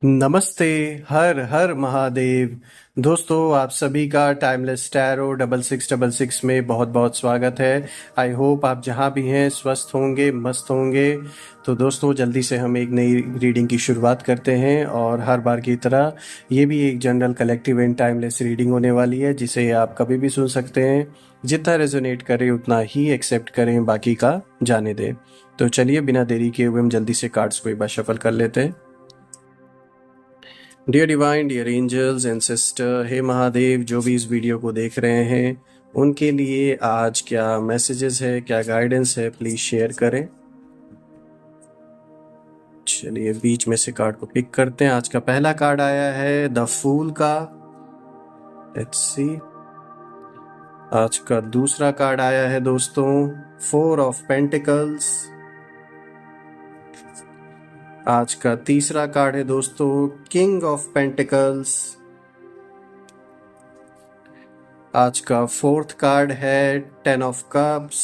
नमस्ते। हर हर महादेव। दोस्तों, आप सभी का टाइमलेस टैरो 6666 में बहुत बहुत स्वागत है। आई होप आप जहाँ भी हैं स्वस्थ होंगे, मस्त होंगे। तो दोस्तों, जल्दी से हम एक नई रीडिंग की शुरुआत करते हैं और हर बार की तरह ये भी एक general collective and timeless reading होने वाली है, जिसे आप कभी भी सुन सकते हैं। जितना रेजोनेट करें उतना ही एक्सेप्ट करें, बाकी का जाने दें। तो चलिए, बिना देरी किए हुए हम जल्दी से कार्ड्स को एक बार शफल कर लेते हैं। Dear divine, dear angels and sister, हे महादेव, जो भी इस वीडियो को देख रहे हैं उनके लिए आज क्या मैसेजेस है, क्या गाइडेंस है, प्लीज शेयर करें। चलिए, बीच में से कार्ड को पिक करते हैं। आज का पहला कार्ड आया है द फूल का। Let's see. आज का दूसरा कार्ड आया है दोस्तों फोर ऑफ पेंटिकल्स। आज का तीसरा कार्ड है दोस्तों किंग ऑफ पेंटिकल्स। आज का फोर्थ कार्ड है 10 ऑफ कप्स।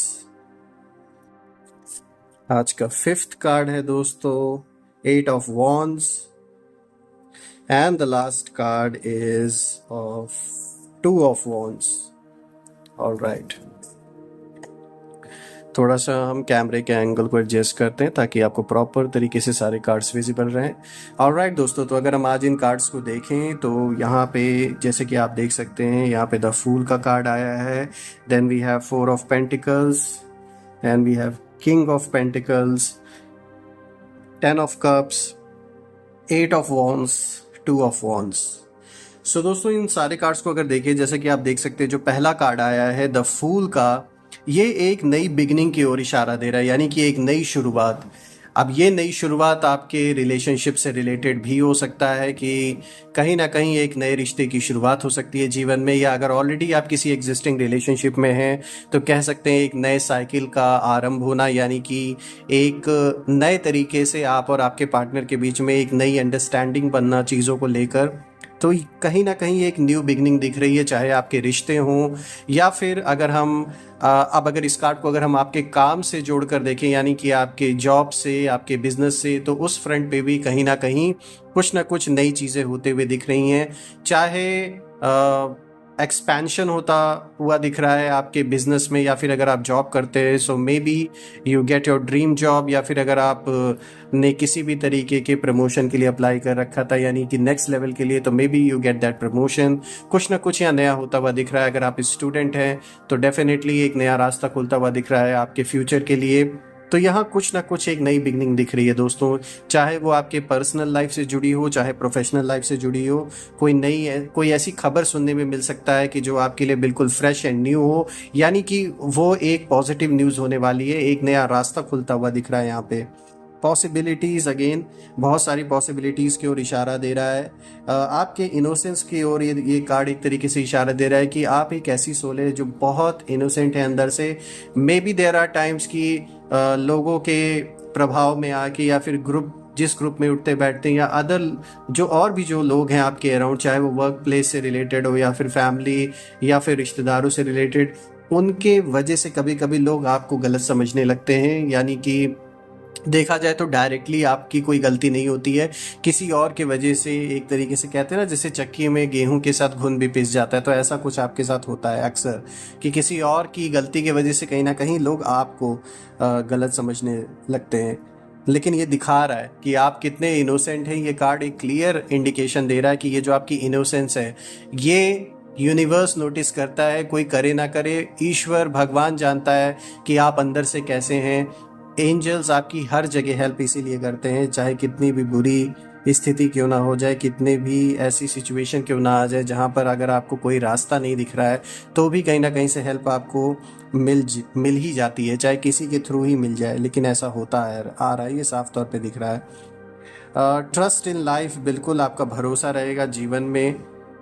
आज का फिफ्थ कार्ड है दोस्तों 8 of wands. And the last card is of 2 of wands. Alright, थोड़ा सा हम कैमरे के एंगल को एडजस्ट करते हैं ताकि आपको प्रॉपर तरीके से सारे कार्ड्स विजिबल रहें। ऑलराइट दोस्तों, तो अगर हम आज इन कार्ड्स को देखें तो यहाँ पे जैसे कि आप देख सकते हैं, यहाँ पे द फूल का कार्ड आया है। Then we have 4 of pentacles and we have king of pentacles, 10 of cups, 8 of wands, 2 of wands. So दोस्तों, इन सारे कार्ड्स को अगर देखें, जैसे कि आप देख सकते हैं, जो पहला कार्ड आया है द फूल का, ये एक नई बिगनिंग की ओर इशारा दे रहा है, यानी कि एक नई शुरुआत। अब ये नई शुरुआत आपके रिलेशनशिप से रिलेटेड भी हो सकता है कि कहीं ना कहीं एक नए रिश्ते की शुरुआत हो सकती है जीवन में, या अगर ऑलरेडी आप किसी एग्जिस्टिंग रिलेशनशिप में हैं तो कह सकते हैं एक नए साइकिल का आरंभ होना, यानी कि एक नए तरीके से आप और आपके पार्टनर के बीच में एक नई अंडरस्टैंडिंग बनना चीज़ों को लेकर। तो कहीं ना कहीं एक न्यू बिगनिंग दिख रही है, चाहे आपके रिश्ते हों या फिर अगर हम अब अगर इस कार्ड को अगर हम आपके काम से जोड़कर देखें, यानी कि आपके जॉब से, आपके बिजनेस से, तो उस फ्रंट पे भी कहीं ना कुछ नई चीज़ें होते हुए दिख रही हैं। चाहे एक्सपेंशन होता हुआ दिख रहा है आपके बिजनेस में, या फिर अगर आप जॉब करते हैं so may be you get your dream job, या फिर अगर आप ने किसी भी तरीके के प्रमोशन के लिए अप्लाई कर रखा था, यानी कि नेक्स्ट लेवल के लिए, तो मे be you get that promotion. कुछ ना कुछ यहाँ नया होता हुआ दिख रहा है। अगर आप स्टूडेंट हैं तो डेफिनेटली एक नया रास्ता खुलता हुआ दिख रहा है आपके फ्यूचर के लिए। तो यहाँ कुछ ना कुछ एक नई बिगनिंग दिख रही है दोस्तों, चाहे वो आपके पर्सनल लाइफ से जुड़ी हो, चाहे प्रोफेशनल लाइफ से जुड़ी हो। कोई ऐसी खबर सुनने में मिल सकता है कि जो आपके लिए बिल्कुल फ्रेश एंड न्यू हो, यानी कि वो एक पॉजिटिव न्यूज़ होने वाली है। एक नया रास्ता खुलता हुआ दिख रहा है यहाँ पे। पॉसिबिलिटीज़, अगेन बहुत सारी पॉसिबिलिटीज़ की ओर इशारा दे रहा है। आपके इनोसेंस की ओर ये कार्ड एक तरीके से इशारा दे रहा है कि आप एक ऐसी सोल है जो बहुत इनोसेंट है अंदर से। May be there are times कि लोगों के प्रभाव में आके, या फिर जिस ग्रुप में उठते बैठते हैं, या अदर जो और भी जो लोग हैं आपके अराउंड, चाहे वो वर्क प्लेस से रिलेटेड हो या फिर फैमिली या फिर रिश्तेदारों से रिलेटेड, उनके वजह से कभी कभी लोग आपको गलत समझने लगते हैं। यानी कि देखा जाए तो डायरेक्टली आपकी कोई गलती नहीं होती है, किसी और के वजह से, एक तरीके से कहते हैं ना, जैसे चक्की में गेहूं के साथ घुन भी पिस जाता है, तो ऐसा कुछ आपके साथ होता है अक्सर कि किसी और की गलती की वजह से कहीं ना कहीं लोग आपको गलत समझने लगते हैं। लेकिन ये दिखा रहा है कि आप कितने इनोसेंट हैं। ये कार्ड एक क्लियर इंडिकेशन दे रहा है कि ये जो आपकी इनोसेंस है, ये यूनिवर्स नोटिस करता है। कोई करे ना करे, ईश्वर भगवान जानता है कि आप अंदर से कैसे हैं। एंजल्स आपकी हर जगह हेल्प इसीलिए करते हैं, चाहे कितनी भी बुरी स्थिति क्यों ना हो जाए, कितने भी ऐसी सिचुएशन क्यों ना आ जाए जहाँ पर अगर आपको कोई रास्ता नहीं दिख रहा है, तो भी कहीं ना कहीं से हेल्प आपको मिल ही जाती है, चाहे किसी के थ्रू ही मिल जाए। लेकिन ऐसा होता है, आ रहा है, ये साफ तौर पे दिख रहा है। ट्रस्ट इन लाइफ, बिल्कुल आपका भरोसा रहेगा जीवन में।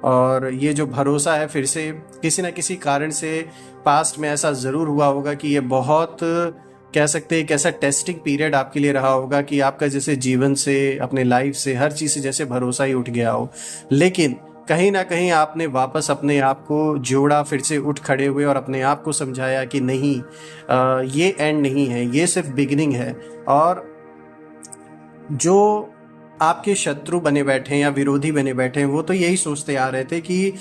और ये जो भरोसा है, फिर से किसी न किसी कारण से पास्ट में ऐसा ज़रूर हुआ होगा कि ये बहुत, कह सकते हैं, एक ऐसा टेस्टिंग पीरियड आपके लिए रहा होगा कि आपका जैसे जीवन से, अपने लाइफ से, हर चीज़ से जैसे भरोसा ही उठ गया हो। लेकिन कहीं ना कहीं आपने वापस अपने आप को जोड़ा, फिर से उठ खड़े हुए और अपने आप को समझाया कि नहीं, ये एंड नहीं है, ये सिर्फ बिगिनिंग है। और जो आपके शत्रु बने बैठे हैं या विरोधी बने बैठे हैं, वो तो यही सोचते आ रहे थे कि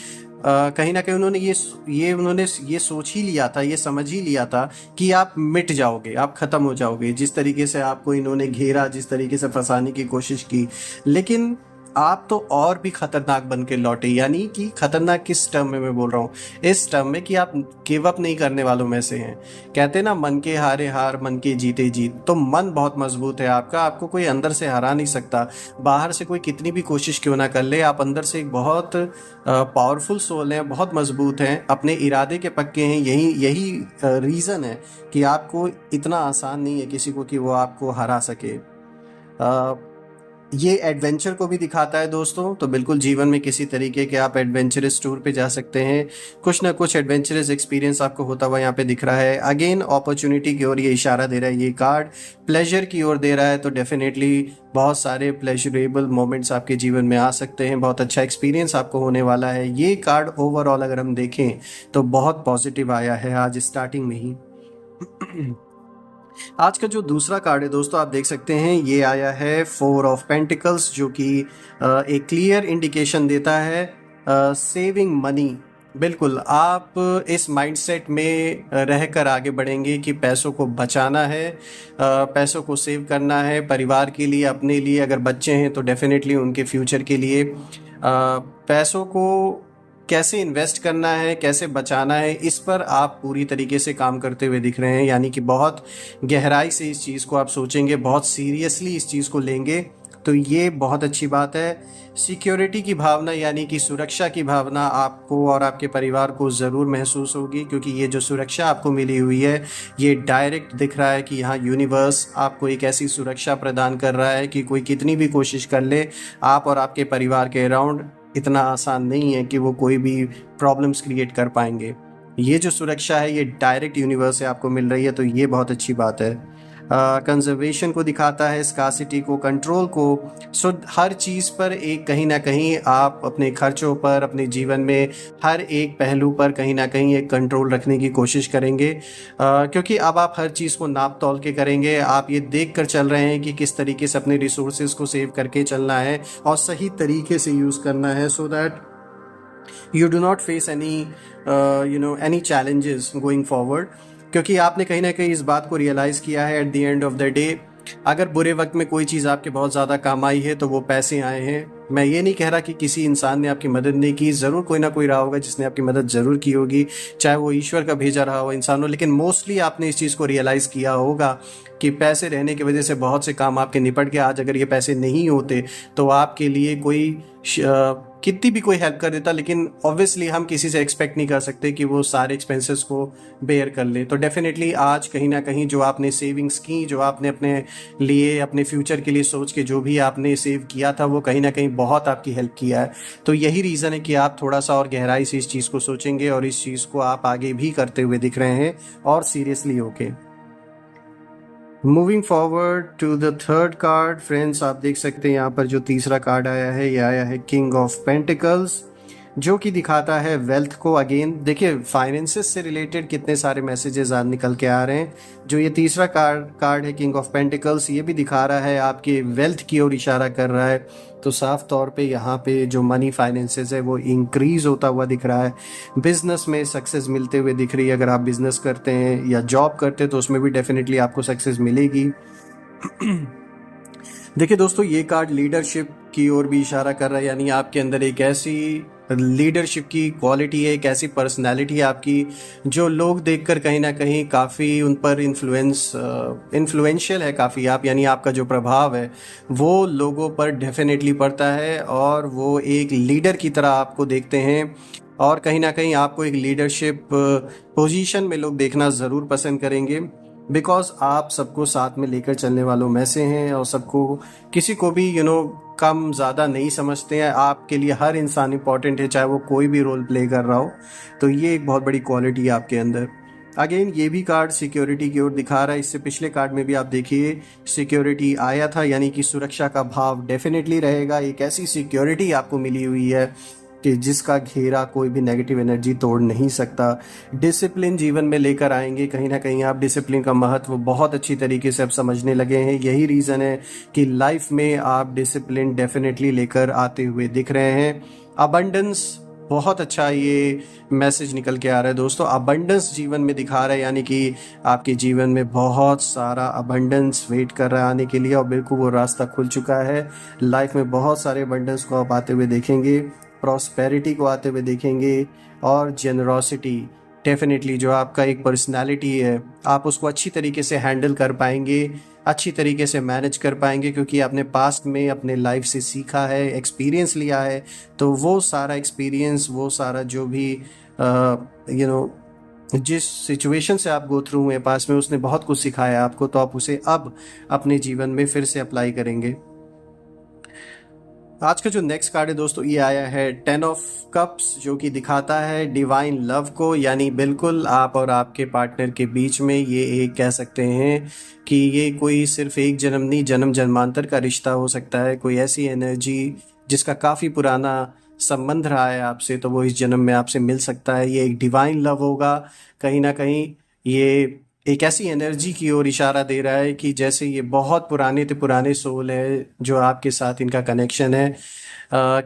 कहीं ना कहीं उन्होंने ये सोच ही लिया था, ये समझ ही लिया था कि आप मिट जाओगे, आप खत्म हो जाओगे। जिस तरीके से आपको इन्होंने घेरा, जिस तरीके से फंसाने की कोशिश की, लेकिन आप तो और भी खतरनाक बन के लौटे। यानी कि खतरनाक किस टर्म में मैं बोल रहा हूँ, इस टर्म में कि आप गिव अप नहीं करने वालों में से हैं। कहते हैं ना, मन के हारे हार, मन के जीते जीत। तो मन बहुत मजबूत है आपका, आपको कोई अंदर से हरा नहीं सकता। बाहर से कोई कितनी भी कोशिश क्यों ना कर ले, आप अंदर से एक बहुत पावरफुल सोल हैं, बहुत मजबूत हैं, अपने इरादे के पक्के हैं। यही यही रीज़न है कि आपको इतना आसान नहीं है किसी को कि वो आपको हरा सके। ये एडवेंचर को भी दिखाता है दोस्तों। तो बिल्कुल जीवन में किसी तरीके के आप एडवेंचरस टूर पे जा सकते हैं, कुछ ना कुछ एडवेंचरस एक्सपीरियंस आपको होता हुआ यहाँ पे दिख रहा है। अगेन अपॉर्चुनिटी की ओर ये इशारा दे रहा है ये कार्ड, प्लेजर की ओर दे रहा है। तो डेफिनेटली बहुत सारे प्लेजरेबल मोमेंट्स आपके जीवन में आ सकते हैं, बहुत अच्छा एक्सपीरियंस आपको होने वाला है। ये कार्ड ओवरऑल अगर हम देखें तो बहुत पॉजिटिव आया है आज स्टार्टिंग में ही। आज का जो दूसरा कार्ड है दोस्तों, आप देख सकते हैं ये आया है 4 ऑफ पेंटिकल्स, जो कि एक क्लियर इंडिकेशन देता है सेविंग मनी। बिल्कुल आप इस माइंडसेट में रहकर आगे बढ़ेंगे कि पैसों को बचाना है, पैसों को सेव करना है परिवार के लिए, अपने लिए। अगर बच्चे हैं तो डेफिनेटली उनके फ्यूचर के लिए पैसों को कैसे इन्वेस्ट करना है, कैसे बचाना है, इस पर आप पूरी तरीके से काम करते हुए दिख रहे हैं। यानी कि बहुत गहराई से इस चीज़ को आप सोचेंगे, बहुत सीरियसली इस चीज़ को लेंगे। तो ये बहुत अच्छी बात है। सिक्योरिटी की भावना, यानी कि सुरक्षा की भावना आपको और आपके परिवार को ज़रूर महसूस होगी, क्योंकि ये जो सुरक्षा आपको मिली हुई है, ये डायरेक्ट दिख रहा है कि यहाँ यूनिवर्स आपको एक ऐसी सुरक्षा प्रदान कर रहा है कि कोई कितनी भी कोशिश कर ले, आप और आपके परिवार के अराउंड इतना आसान नहीं है कि वो कोई भी प्रॉब्लम्स क्रिएट कर पाएंगे। ये जो सुरक्षा है ये डायरेक्ट यूनिवर्स से आपको मिल रही है, तो ये बहुत अच्छी बात है। कंजर्वेशन को दिखाता है, स्कार्सिटी को, कंट्रोल को। सो हर चीज़ पर एक कहीं ना कहीं आप अपने खर्चों पर, अपने जीवन में हर एक पहलू पर कहीं ना कहीं एक कंट्रोल रखने की कोशिश करेंगे, क्योंकि अब आप हर चीज़ को नाप तौल के करेंगे। आप ये देख कर चल रहे हैं कि किस तरीके से अपने रिसोर्सेज को सेव करके चलना है और सही तरीके से यूज़ करना है, so that you do not face any challenges going forward। क्योंकि आपने कहीं ना कहीं इस बात को रियलाइज़ किया है, at the end of the day अगर बुरे वक्त में कोई चीज़ आपके बहुत ज़्यादा काम आई है तो वो पैसे आए हैं। मैं ये नहीं कह रहा कि किसी इंसान ने आपकी मदद नहीं की, ज़रूर कोई ना कोई रहा होगा जिसने आपकी मदद ज़रूर की होगी, चाहे वो ईश्वर का भेजा रहा हो, इंसान हो। लेकिन मोस्टली आपने इस चीज़ को रियलाइज़ किया होगा कि पैसे रहने की वजह से बहुत से काम आपके निपट गए। आज अगर ये पैसे नहीं होते तो आपके लिए कोई कितनी भी कोई हेल्प कर देता, लेकिन ऑब्वियसली हम किसी से एक्सपेक्ट नहीं कर सकते कि वो सारे एक्सपेंसेस को बेयर कर ले। तो डेफिनेटली आज कहीं ना कहीं जो आपने सेविंग्स की, जो आपने अपने लिए, अपने फ्यूचर के लिए सोच के जो भी आपने सेव किया था, वो कहीं ना कहीं बहुत आपकी हेल्प किया है। तो यही रीज़न है कि आप थोड़ा सा और गहराई से इस चीज़ को सोचेंगे और इस चीज़ को आप आगे भी करते हुए दिख रहे हैं और सीरियसली होके। Moving forward to the third card friends, आप देख सकते हैं यहाँ पर जो तीसरा कार्ड आया है, ये आया है किंग ऑफ पेंटिकल्स, जो कि दिखाता है वेल्थ को। अगेन देखिए फाइनेंसेस से रिलेटेड कितने सारे मैसेजेस आज निकल के आ रहे हैं। जो ये तीसरा कार्ड है किंग ऑफ पेंटिकल्स, ये भी दिखा रहा है आपके वेल्थ की ओर इशारा कर रहा है। तो साफ तौर पे यहाँ पे जो मनी फाइनेंसेस है वो इंक्रीज होता हुआ दिख रहा है। बिजनेस में सक्सेस मिलते हुए दिख रही है। अगर आप बिजनेस करते हैं या जॉब करते हैं तो उसमें भी डेफिनेटली आपको सक्सेस मिलेगी। देखिए दोस्तों, ये कार्ड लीडरशिप की ओर भी इशारा कर रहा है, यानी आपके अंदर एक ऐसी लीडरशिप की क्वालिटी है, एक ऐसी पर्सनालिटी है आपकी जो लोग देखकर कहीं ना कहीं काफ़ी उन पर इन्फ्लुएंशियल है काफ़ी आप, यानी आपका जो प्रभाव है वो लोगों पर डेफिनेटली पड़ता है और वो एक लीडर की तरह आपको देखते हैं और कहीं ना कहीं आपको एक लीडरशिप पोजीशन में लोग देखना ज़रूर पसंद करेंगे, बिकॉज आप सबको साथ में लेकर चलने वालों में से हैं और सबको, किसी को भी कम ज़्यादा नहीं समझते हैं। आपके लिए हर इंसान इंपॉर्टेंट है, चाहे वो कोई भी रोल प्ले कर रहा हो। तो ये एक बहुत बड़ी क्वालिटी है आपके अंदर। अगेन ये भी कार्ड सिक्योरिटी की ओर दिखा रहा है। इससे पिछले कार्ड में भी आप देखिए सिक्योरिटी आया था, यानी कि सुरक्षा का भाव डेफिनेटली रहेगा। एक ऐसी सिक्योरिटी आपको मिली हुई है कि जिसका घेरा कोई भी नेगेटिव एनर्जी तोड़ नहीं सकता। डिसिप्लिन जीवन में लेकर आएंगे, कहीं ना कहीं आप डिसिप्लिन का महत्व बहुत अच्छी तरीके से अब समझने लगे हैं। यही रीज़न है कि लाइफ में आप डिसिप्लिन डेफिनेटली लेकर आते हुए दिख रहे हैं। अबंडेंस, बहुत अच्छा ये मैसेज निकल के आ रहा है दोस्तों। अबंडेंस जीवन में दिखा रहा है, यानी कि आपके जीवन में बहुत सारा अबंडेंस वेट कर रहा है आने के लिए, और बिल्कुल वो रास्ता खुल चुका है। लाइफ में बहुत सारे अबंडेंस को आप आते हुए देखेंगे, प्रॉस्पेरिटी को आते हुए देखेंगे, और जेनरोसिटी डेफिनेटली जो आपका एक पर्सनालिटी है, आप उसको अच्छी तरीके से हैंडल कर पाएंगे, अच्छी तरीके से मैनेज कर पाएंगे, क्योंकि आपने पास्ट में अपने लाइफ से सीखा है, एक्सपीरियंस लिया है। तो वो सारा एक्सपीरियंस, वो सारा जो भी जिस सिचुएशन से आप गो थ्रू हुए पास्ट में, उसने बहुत कुछ सिखाया आपको, तो आप उसे अब अपने जीवन में फिर से अप्लाई करेंगे। आज का जो नेक्स्ट कार्ड है दोस्तों, ये आया है 10 ऑफ कप्स, जो कि दिखाता है डिवाइन लव को, यानी बिल्कुल आप और आपके पार्टनर के बीच में ये एक कह सकते हैं कि ये कोई सिर्फ एक जन्म नहीं, जन्म जन्मांतर का रिश्ता हो सकता है। कोई ऐसी एनर्जी जिसका काफ़ी पुराना संबंध रहा है आपसे, तो वो इस जन्म में आपसे मिल सकता है। ये एक डिवाइन लव होगा। कहीं ना कहीं ये एक ऐसी एनर्जी की ओर इशारा दे रहा है कि जैसे ये बहुत पुराने से पुराने सोल है जो आपके साथ इनका कनेक्शन है।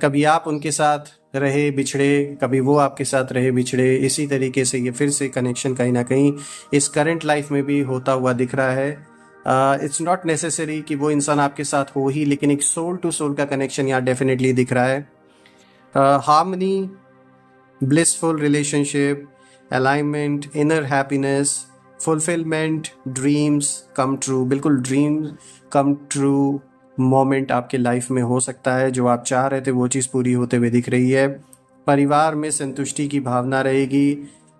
कभी आप उनके साथ रहे बिछड़े, कभी वो आपके साथ रहे बिछड़े, इसी तरीके से ये फिर से कनेक्शन कहीं ना कहीं इस करंट लाइफ में भी होता हुआ दिख रहा है। इट्स नॉट नेसेसरी कि वो इंसान आपके साथ हो ही, लेकिन एक सोल टू सोल का कनेक्शन यहाँ डेफिनेटली दिख रहा है। Harmony, blissful relationship, alignment, inner happiness, fulfilment, dreams come true. बिल्कुल ड्रीम कम ट्रू मोमेंट आपके लाइफ में हो सकता है। जो आप चाह रहे थे वो चीज़ पूरी होते हुए दिख रही है। परिवार में संतुष्टि की भावना रहेगी।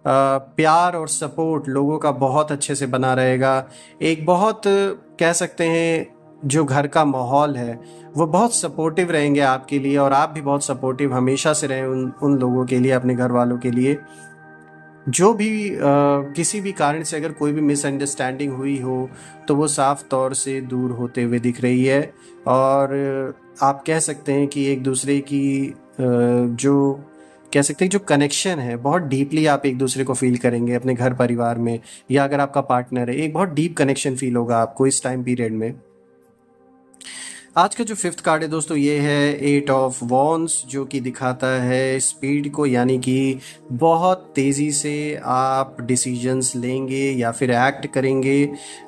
प्यार और सपोर्ट लोगों का बहुत अच्छे से बना रहेगा। एक बहुत कह सकते हैं जो घर का माहौल है वो बहुत सपोर्टिव रहेंगे आपके लिए, और आप भी बहुत सपोर्टिव हमेशा से रहें उन लोगों के लिए, अपने घर वालों के लिए। जो भी किसी भी कारण से अगर कोई भी मिसअंडरस्टैंडिंग हुई हो तो वो साफ तौर से दूर होते हुए दिख रही है। और आप कह सकते हैं कि एक दूसरे की जो कह सकते हैं जो कनेक्शन है, बहुत डीपली आप एक दूसरे को फील करेंगे अपने घर परिवार में, या अगर आपका पार्टनर है, एक बहुत डीप कनेक्शन फील होगा आपको इस टाइम पीरियड में। आज का जो फिफ्थ कार्ड है दोस्तों, ये है 8 ऑफ वॉन्ड्स, जो कि दिखाता है स्पीड को, यानी कि बहुत तेज़ी से आप डिसीजंस लेंगे या फिर एक्ट करेंगे।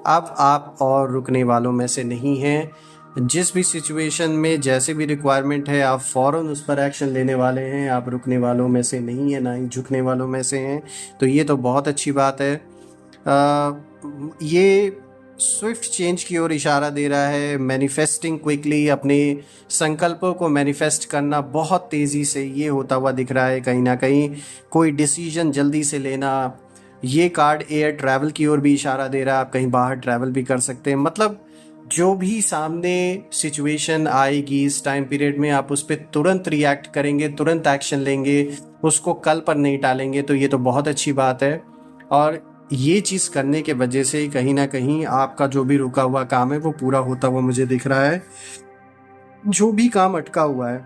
अब आप और रुकने वालों में से नहीं हैं। जिस भी सिचुएशन में जैसे भी रिक्वायरमेंट है, आप फ़ौरन उस पर एक्शन लेने वाले हैं। आप रुकने वालों में से नहीं हैं, ना ही झुकने वालों में से हैं। तो ये तो बहुत अच्छी बात है। ये स्विफ्ट चेंज की ओर इशारा दे रहा है। मैनिफेस्टिंग क्विकली, अपने संकल्पों को मैनिफेस्ट करना बहुत तेज़ी से, ये होता हुआ दिख रहा है। कहीं ना कहीं कोई डिसीजन जल्दी से लेना। ये कार्ड एयर ट्रैवल की ओर भी इशारा दे रहा है। आप कहीं बाहर ट्रैवल भी कर सकते हैं। मतलब जो भी सामने सिचुएशन आएगी इस टाइम पीरियड में, आप उस पर तुरंत रिएक्ट करेंगे, तुरंत एक्शन लेंगे, उसको कल पर नहीं टालेंगे। तो ये तो बहुत अच्छी बात है। और ये चीज़ करने के वजह से कहीं ना कहीं आपका जो भी रुका हुआ काम है वो पूरा होता हुआ मुझे दिख रहा है। जो भी काम अटका हुआ है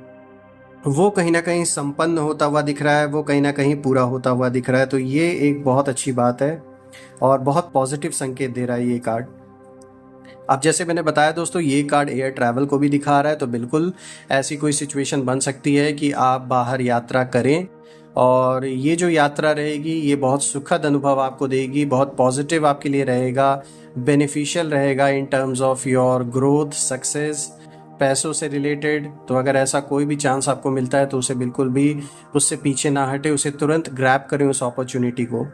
वो कहीं ना कहीं संपन्न होता हुआ दिख रहा है, वो कहीं ना कहीं पूरा होता हुआ दिख रहा है। तो ये एक बहुत अच्छी बात है और बहुत पॉजिटिव संकेत दे रहा है ये कार्ड। अब जैसे मैंने बताया दोस्तों, ये कार्ड एयर ट्रैवल को भी दिखा रहा है। तो बिल्कुल ऐसी कोई सिचुएशन बन सकती है कि आप बाहर यात्रा करें, और ये जो यात्रा रहेगी ये बहुत सुखद अनुभव आपको देगी, बहुत पॉजिटिव आपके लिए रहेगा, बेनिफिशियल रहेगा in terms of your growth, success, पैसों से रिलेटेड। तो अगर ऐसा कोई भी चांस आपको मिलता है तो उसे बिल्कुल भी उससे पीछे ना हटे, उसे तुरंत ग्रैब करें उस अपॉर्चुनिटी को।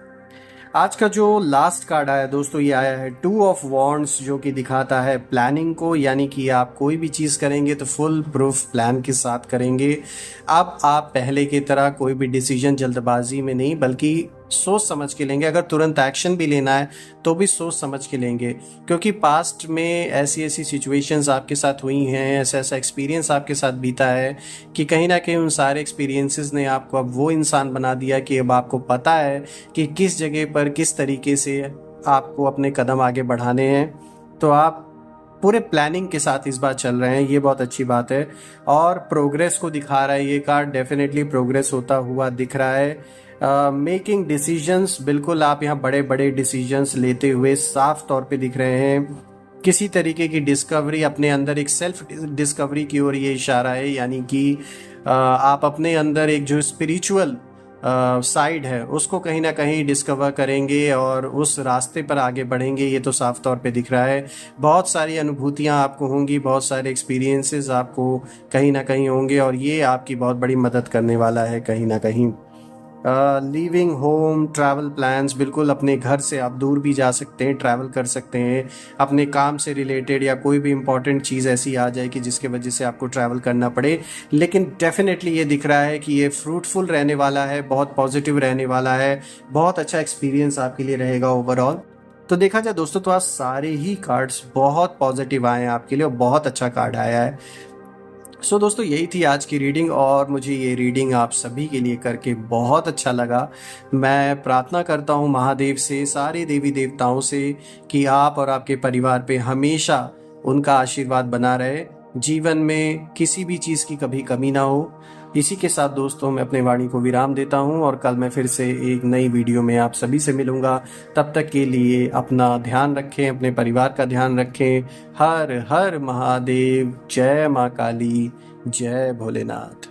आज का जो लास्ट कार्ड आया दोस्तों, ये आया है 2 ऑफ वॉन्ड्स, जो कि दिखाता है प्लानिंग को, यानी कि आप कोई भी चीज़ करेंगे तो फुल प्रूफ प्लान के साथ करेंगे। अब आप पहले की तरह कोई भी डिसीजन जल्दबाजी में नहीं, बल्कि सोच समझ के लेंगे। अगर तुरंत एक्शन भी लेना है तो भी सोच समझ के लेंगे, क्योंकि पास्ट में ऐसी ऐसी सिचुएशंस आपके साथ हुई हैं, ऐसा ऐसा एक्सपीरियंस आपके साथ बीता है कि कहीं ना कहीं उन सारे एक्सपीरियंसेस ने आपको अब वो इंसान बना दिया कि अब आपको पता है कि किस जगह पर किस तरीके से आपको अपने कदम आगे बढ़ाने हैं। तो आप पूरे प्लानिंग के साथ इस बार चल रहे हैं, ये बहुत अच्छी बात है। और प्रोग्रेस को दिखा रहा है ये कार्ड, डेफिनेटली प्रोग्रेस होता हुआ दिख रहा है। मेकिंग डिसीजंस, बिल्कुल आप यहाँ बड़े बड़े डिसीजंस लेते हुए साफ तौर पे दिख रहे हैं। किसी तरीके की डिस्कवरी अपने अंदर, एक सेल्फ डिस्कवरी की ओर ये इशारा है, यानी कि आप अपने अंदर एक जो स्पिरिचुअल साइड है उसको कहीं ना कहीं डिस्कवर करेंगे और उस रास्ते पर आगे बढ़ेंगे, ये तो साफ तौर पे दिख रहा है। बहुत सारी अनुभूतियां आपको होंगी, बहुत सारे एक्सपीरियंसेस आपको कहीं ना कहीं होंगे और ये आपकी बहुत बड़ी मदद करने वाला है कहीं ना कहीं। लीविंग होम, ट्रैवल प्लान्स, बिल्कुल अपने घर से आप दूर भी जा सकते हैं, ट्रैवल कर सकते हैं अपने काम से रिलेटेड, या कोई भी इंपॉर्टेंट चीज़ ऐसी आ जाए कि जिसके वजह से आपको ट्रैवल करना पड़े। लेकिन डेफिनेटली ये दिख रहा है कि ये फ्रूटफुल रहने वाला है, बहुत पॉजिटिव रहने वाला है, बहुत अच्छा एक्सपीरियंस आपके लिए रहेगा ओवरऑल। तो देखा जाए दोस्तों तो आज सारे ही कार्ड्स बहुत पॉजिटिव आए हैं आपके लिए और बहुत अच्छा कार्ड आया है। सो दोस्तों यही थी आज की रीडिंग और मुझे ये रीडिंग आप सभी के लिए करके बहुत अच्छा लगा। मैं प्रार्थना करता हूँ महादेव से, सारे देवी देवताओं से कि आप और आपके परिवार पे हमेशा उनका आशीर्वाद बना रहे, जीवन में किसी भी चीज़ की कभी कमी ना हो। इसी के साथ दोस्तों मैं अपने वाणी को विराम देता हूँ और कल मैं फिर से एक नई वीडियो में आप सभी से मिलूँगा। तब तक के लिए अपना ध्यान रखें, अपने परिवार का ध्यान रखें। हर हर महादेव, जय माँ काली, जय भोलेनाथ।